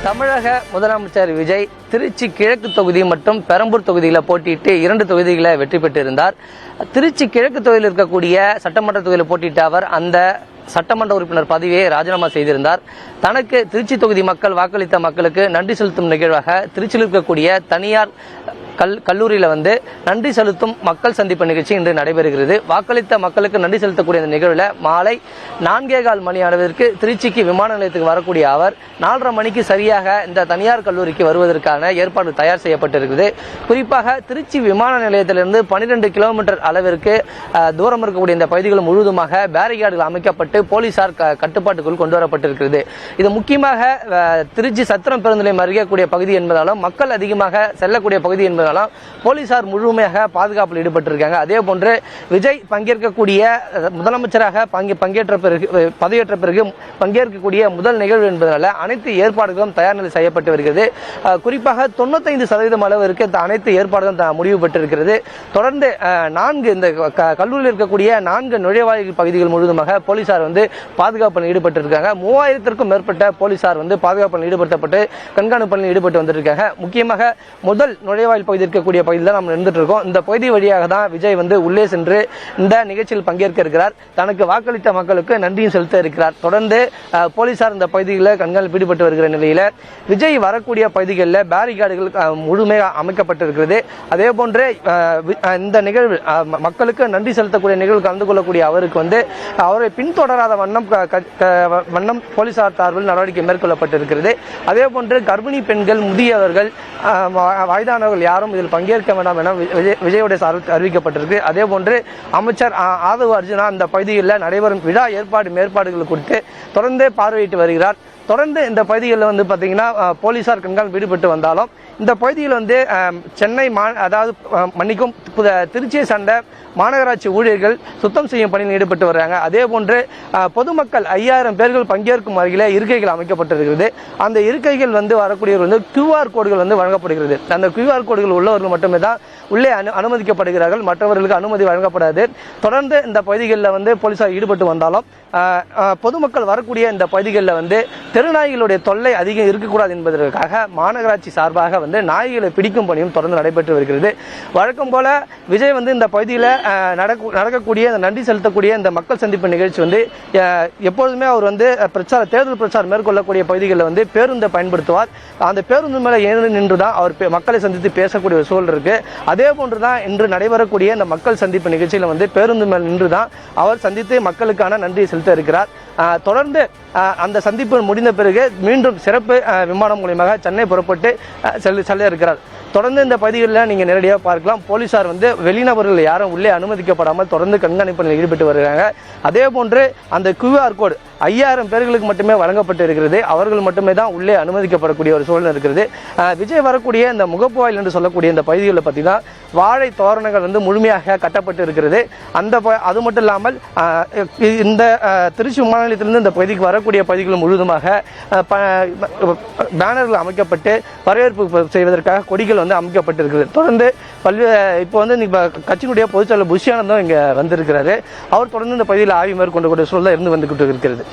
தமிழக முதலமைச்சர் விஜய் திருச்சி கிழக்கு தொகுதி மற்றும் பெரம்பூர் தொகுதியில் போட்டியிட்டு 2 தொகுதிகளை வெற்றி பெற்றிருந்தார். திருச்சி கிழக்கு தொகுதியில் இருக்கக்கூடிய சட்டமன்ற தொகுதியில் போட்டியிட்ட அவர் அந்த சட்டமன்ற உறுப்பினர் பதவியை ராஜினாமா செய்திருந்தார். தனக்கு திருச்சி தொகுதி மக்கள் வாக்களித்த மக்களுக்கு நன்றி செலுத்தும் நிகழ்வாக திருச்சியில் இருக்கக்கூடிய தனியார் கல்லூரியில் நன்றி செலுத்தும் மக்கள் சந்திப்பு நிகழ்ச்சி இன்று நடைபெறுகிறது. வாக்களித்த மக்களுக்கு நன்றி செலுத்தக்கூடிய இந்த நிகழ்வில் மாலை 4:15 மணி அளவிற்கு திருச்சிக்கு விமான நிலையத்துக்கு வரக்கூடிய அவர் 4:30 மணிக்கு சரியாக இந்த தனியார் கல்லூரிக்கு வருவதற்கான ஏற்பாடு தயார் செய்யப்பட்டிருக்கிறது. குறிப்பாக திருச்சி விமான நிலையத்திலிருந்து 12 கிலோமீட்டர் அளவிற்கு தூரம் இருக்கக்கூடிய இந்த பகுதிகள் முழுவதுமாக பேரிகார்டுகள் அமைக்கப்பட்டு போலீசார் கட்டுப்பாட்டுக்குள் கொண்டு வரப்பட்டிருக்கிறது. இது முக்கியமாக திருச்சி சத்திரம் பேருந்து நிலையம் அருகக்கூடிய பகுதி என்பதாலும் மக்கள் அதிகமாக செல்லக்கூடிய பகுதி என்பதாலும் போலீசார் முழுமையாக பாதுகாப்பில் ஈடுபட்டிருக்காங்க. அதே போன்று விஜய் பங்கேற்கக்கூடிய முதலமைச்சராக பதவியேற்ற பிறகு பங்கேற்கக்கூடிய முதல் நிகழ்வு என்பதனால அனைத்து ஏற்பாடுகளும் தயார் நிலை செய்யப்பட்டு வருகிறது. குறிப்பாக 95% அளவிற்கு அனைத்து ஏற்பாடுகளும் முடிவு பெற்றிருக்கிறது. தொடர்ந்து 4 இந்த கல்லூரியில் இருக்கக்கூடிய 4 நுழைவாயில் பகுதிகள் முழுவதுமாக போலீசார் பாதுகாப்பில் ஈடுபட்டிருக்காங்க. 3000க்கும் மேற்பட்ட போலீசார் பாதுகாப்பில் ஈடுபடுத்தப்பட்டு கண்காணிப்பில் ஈடுபட்டு வந்திருக்காங்க. முக்கியமாக முதல் நுழைவாயில் பகுதி இருக்கக்கூடிய பகுதியில் தான் நம்ம இருந்துட்டு இருக்கோம். இந்த பகுதி வழியாக தான் விஜய் உள்ளே சென்று இந்த நிகழ்ச்சியில் பங்கேற்க இருக்கிறார். தனக்கு வாக்களித்த மக்களுக்கு நன்றியும் செலுத்த இருக்கிறார். தொடர்ந்து போலீசார் இந்த பகுதிகளில் கண்காணிப்பு ஈடுபட்டு வருகிற நிலையில் விஜய் வரக்கூடிய பகுதிகளில் பேரிகார்டுகள் முழுமையாக அமைக்கப்பட்டிருக்கிறது. அதே போன்று இந்த நிகழ்வு மக்களுக்கு நன்றி செலுத்தக்கூடிய நிகழ்வு கலந்து கொள்ளக்கூடிய அவருக்கு அவரை பின்தொடராத வண்ணம் போலீசார் சார்பில் நடவடிக்கை மேற்கொள்ளப்பட்டிருக்கிறது. அதே போன்று கர்ப்பிணி பெண்கள், முதியவர்கள், வயதானவர்கள் யாரும் இதில் பங்கேற்க வேண்டாம் என விஜயோடைய சார்பில் அறிவிக்கப்பட்டிருக்கு. அதே போன்று அமைச்சர் ஆதவ் அர்ஜுனா இந்த பகுதியில் நடைபெறும் விழா மேற்பாடுகள் குறித்து தொடர்ந்து பார்வையிட்டு வருகிறார். தொடர்ந்து இந்த பகுதிகளில் பார்த்தீங்கன்னா போலீசார் கண்காணிப்பு ஈடுபட்டு வந்தாலும் இந்த பகுதியில் சென்னை அதாவது மன்னிக்கும் திருச்சியை சார்ந்த மாநகராட்சி ஊழியர்கள் சுத்தம் செய்யும் பணியில் ஈடுபட்டு வர்றாங்க. அதே போன்று பொதுமக்கள் 5000 பேர்கள் பங்கேற்கும் வகையில் இருக்கைகள் அமைக்கப்பட்டிருக்கிறது. அந்த இருக்கைகள் வரக்கூடியவர்கள் QR கோடுகள் வழங்கப்படுகிறது. அந்த QR கோடுகள் உள்ளவர்கள் மட்டுமே தான் உள்ளே அனுமதிக்கப்படுகிறார்கள். மற்றவர்களுக்கு அனுமதி வழங்கப்படாது. தொடர்ந்து இந்த பகுதிகளில் போலீசார் ஈடுபட்டு வந்தாலும் பொதுமக்கள் வரக்கூடிய இந்த பகுதிகளில் தெருநாய்களுடைய தொல்லை அதிகம் இருக்கக்கூடாது என்பதற்காக மாநகராட்சி சார்பாக நாய்களை பிடிக்கும் பணியும் தொடர்ந்து நடைபெற்று வருகிறது. வழக்கம் போல விஜய் இந்த பகுதியில் நடக்கக்கூடிய நன்றி செலுத்தக்கூடிய இந்த மக்கள் சந்திப்பு நிகழ்ச்சி எப்பொழுதுமே அவர் தேர்தல் பிரச்சாரம் மேற்கொள்ளக்கூடிய பகுதிகளில் பேருந்தை பயன்படுத்துவார். அந்த பேருந்து மேலே ஏறி நின்றுதான் அவர் மக்களை சந்தித்து பேசக்கூடிய ஒரு சூழல் இருக்கு. அதே போன்றுதான் இன்று நடைபெறக்கூடிய இந்த மக்கள் சந்திப்பு நிகழ்ச்சியில் பேருந்து மேல் நின்றுதான் அவர் சந்தித்து மக்களுக்கான நன்றியை செலுத்த இருக்கிறார். தொடர்ந்து அந்த சந்திப்பு முடிந்த பிறகு மீண்டும் சிறப்பு விமானம் மூலமாக சென்னை புறப்பட்டு செல்ல இருக்கிறார். தொடர்ந்து இந்த பகுதிகளில் நீங்கள் நேரடியாக பார்க்கலாம். போலீசார் வெளிநபர்கள் யாரும் உள்ளே அனுமதிக்கப்படாமல் தொடர்ந்து கண்காணிப்பில் ஈடுபட்டு வருகிறாங்க. அதே போன்று அந்த QR கோடு 5000 பேர்களுக்கு மட்டுமே வழங்கப்பட்டு இருக்கிறது. அவர்கள் மட்டுமே தான் உள்ளே அனுமதிக்கப்படக்கூடிய ஒரு சூழல் இருக்கிறது. விஜய் வரக்கூடிய இந்த முகப்புவாயில் என்று சொல்லக்கூடிய இந்த பகுதிகளில் பார்த்தீங்கன்னா வாழை தோரணங்கள் முழுமையாக கட்டப்பட்டு இருக்கிறது. அது மட்டும் இல்லாமல் இந்த திருச்சி விமான நிலையத்திலிருந்து இந்த பகுதிக்கு வரக்கூடிய பகுதிகள் முழுவதுமாக பேனர்கள் அமைக்கப்பட்டு வரவேற்பு செய்வதற்காக கொடிகள் அமைக்கப்பட்டிருக்கிறது. தொடர்ந்து இப்போ கட்சியினுடைய பொதுச்செயலாளர் புஷ் ஆனந்தும் இங்கே வந்திருக்கிறாரு. அவர் தொடர்ந்து இந்த பகுதியில் ஆய்வு மேற்கொண்டு சூழல் இருந்து வந்துகிட்டு இருக்கிறது.